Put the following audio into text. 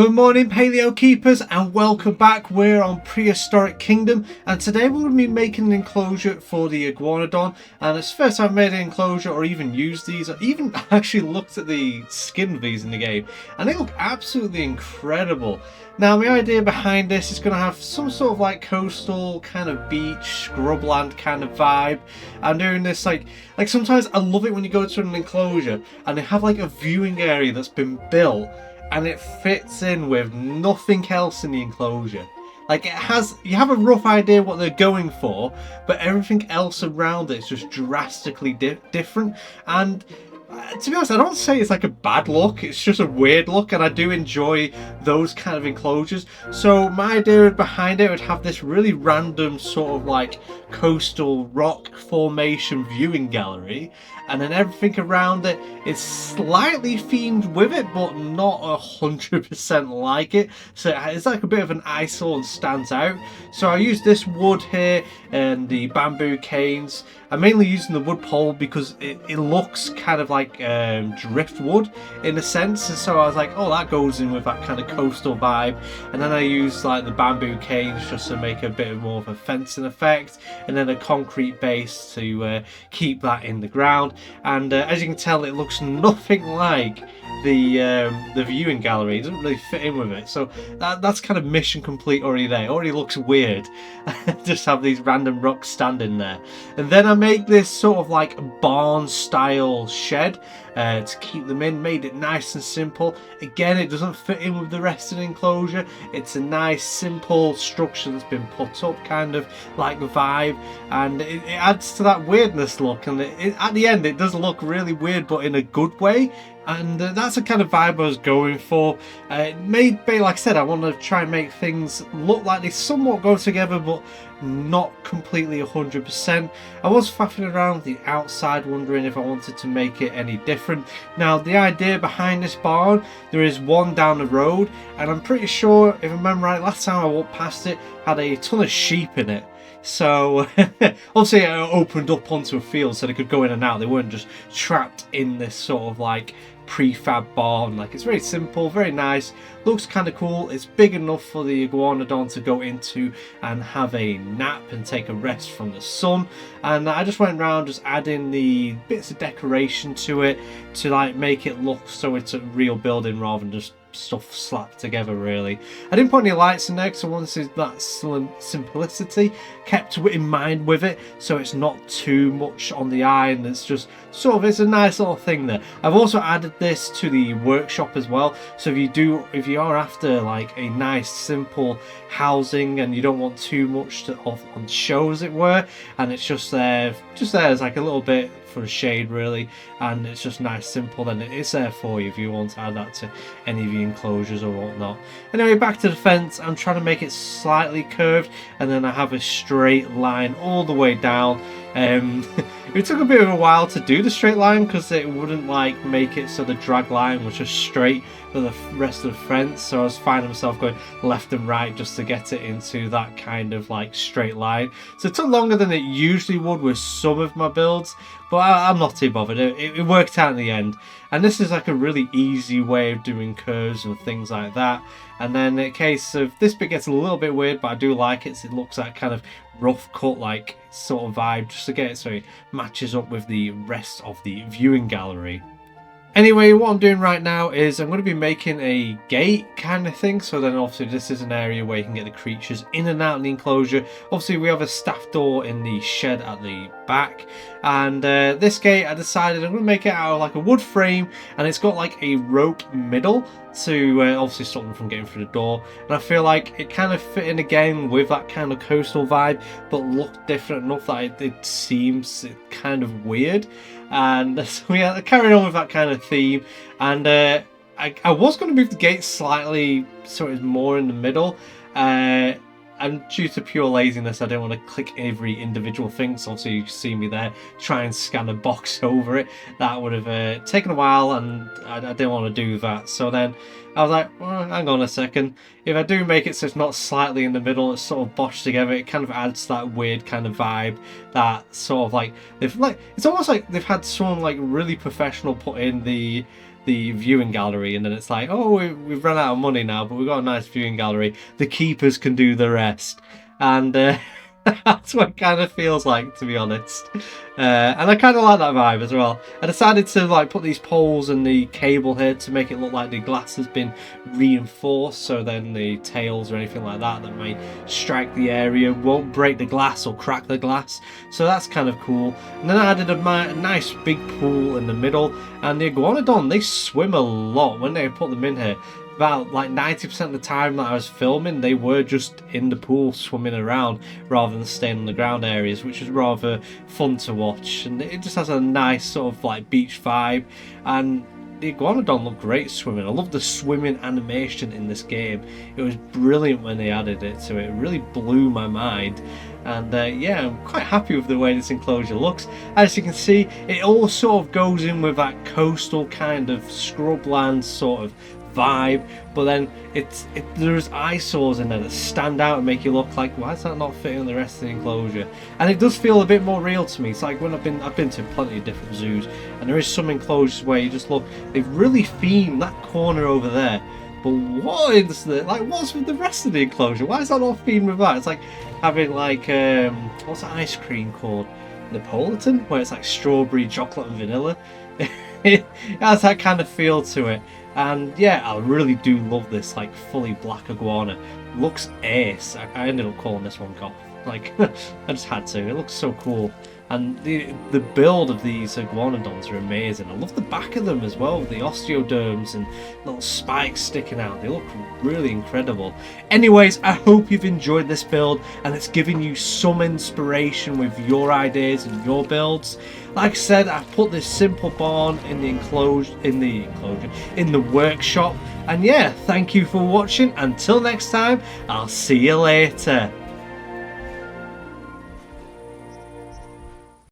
Good morning, Paleo Keepers, and welcome back. We're on Prehistoric Kingdom, and today we're going to be making an enclosure for the Iguanadon. And it's the first time I've made an enclosure or even used these. I even actually looked at the skin of these in the game, and they look absolutely incredible. Now, my idea behind this is going to have some sort of like coastal kind of beach, scrubland kind of vibe. I'm doing this like sometimes I love it when you go to an enclosure and they have like a viewing area that's been built and it fits in with nothing else in the enclosure. Like you have a rough idea what they're going for, but everything else around it is just drastically different. And to be honest, I don't say it's like a bad look, it's just a weird look, and I do enjoy those kind of enclosures. So my idea behind it would have this really random sort of like coastal rock formation viewing gallery, and then everything around it is slightly themed with it, but not 100% like it. So it's like a bit of an eyesore and stands out. So I use this wood here and the bamboo canes. I'm mainly using the wood pole because it looks kind of like driftwood in a sense, and so I was like, oh, that goes in with that kind of coastal vibe. And then I used like the bamboo canes just to make a bit more of a fencing effect, and then a concrete base to keep that in the ground. And as you can tell, it looks nothing like the viewing gallery. It doesn't really fit in with it, so that's kind of mission complete already there. It already looks weird. Just have these random rocks standing there. And then I make this sort of like barn style shed to keep them in. Made it nice and simple. Again, it doesn't fit in with the rest of the enclosure. It's a nice simple structure that's been put up, kind of like vibe, and it adds to that weirdness look. And at the end it does look really weird, but in a good way. And that's the kind of vibe I was going for. Like I said, I want to try and make things look like they somewhat go together, but not completely 100%. I was faffing around the outside, wondering if I wanted to make it any different. Now, the idea behind this barn, there is one down the road, and I'm pretty sure, if I remember right, last time I walked past it, had a ton of sheep in it. So obviously it opened up onto a field so they could go in and out. They weren't just trapped in this sort of like prefab barn. Like, it's very simple, very nice, looks kind of cool. It's big enough for the Iguanodon to go into and have a nap and take a rest from the sun. And I just went around just adding the bits of decoration to it to like make it look so it's a real building rather than just stuff slapped together. Really, I didn't put any lights in there because I wanted that simplicity kept in mind with it, so it's not too much on the eye, and it's just sort of, it's a nice little thing there. I've also added this to the workshop as well, so if you are after like a nice simple housing and you don't want too much on show, as it were, and it's just there as like a little bit for a shade really, and it's just nice simple, then it's there for you if you want to add that to any of your enclosures or whatnot. Anyway, back to the fence. I'm trying to make it slightly curved, and then I have a straight line all the way down. It took a bit of a while to do the straight line because it wouldn't like make it so the drag line was just straight for the rest of the fence, so I was finding myself going left and right just to get it into that kind of like straight line. So it took longer than it usually would with some of my builds, but I'm not too bothered. It worked out in the end. And this is like a really easy way of doing curves and things like that. And then in case of this bit gets a little bit weird, but I do like it. So it looks like kind of rough cut like sort of vibe, just to get it so it matches up with the rest of the viewing gallery. Anyway, what I'm doing right now is I'm going to be making a gate kind of thing. So then obviously this is an area where you can get the creatures in and out of the enclosure. Obviously we have a staff door in the shed at the back. And this gate, I decided I'm going to make it out of like a wood frame. And it's got like a rope middle to obviously stop them from getting through the door. And I feel like it kind of fit in again with that kind of coastal vibe, but looked different enough that it seems kind of weird. And so yeah, carrying on with that kind of theme. And I was going to move the gate slightly so it was more in the middle. And due to pure laziness, I didn't want to click every individual thing. So obviously you see me there try and scan a box over it. That would have taken a while, and I didn't want to do that. So then I was like, well, hang on a second. If I do make it so it's not slightly in the middle, it's sort of botched together, it kind of adds that weird kind of vibe. That sort of like it's almost like they've had someone like really professional put in the the viewing gallery, and then it's like, oh, we've run out of money now, but we've got a nice viewing gallery. The keepers can do the rest. And that's what it kind of feels like, to be honest. And I kind of like that vibe as well. I decided to like put these poles and the cable here to make it look like the glass has been reinforced, so then the tails or anything like that that may strike the area won't break the glass or crack the glass. So that's kind of cool. And then I added a nice big pool in the middle, and the Iguanodon, they swim a lot when they put them in here. About like 90% of the time that I was filming, they were just in the pool swimming around rather than staying on the ground areas, which was rather fun to watch. And it just has a nice sort of like beach vibe, and the Iguanodon looked great swimming. I love the swimming animation in this game. It was brilliant when they added it to it. It really blew my mind. And yeah, I'm quite happy with the way this enclosure looks. As you can see, it all sort of goes in with that coastal kind of scrubland sort of vibe, but then there's eyesores in there that stand out and make you look like, why is that not fitting on the rest of the enclosure? And it does feel a bit more real to me. It's like when I've been to plenty of different zoos, and there is some enclosures where you just look, they've really themed that corner over there, but what is the, like, what's with the rest of the enclosure? Why is that not themed with that? It's like having like what's that ice cream called, Napolitan, where it's like strawberry, chocolate and vanilla. It has that kind of feel to it. And yeah, I really do love this like fully black iguana. Looks ace. I ended up calling this one Goth. Like, I just had to. It looks so cool. And the build of these iguanodons are amazing. I love the back of them as well, with the osteoderms and little spikes sticking out. They look really incredible. Anyways, I hope you've enjoyed this build and it's given you some inspiration with your ideas and your builds. Like I said, I put this simple barn in the workshop. And yeah, thank you for watching. Until next time, I'll see you later.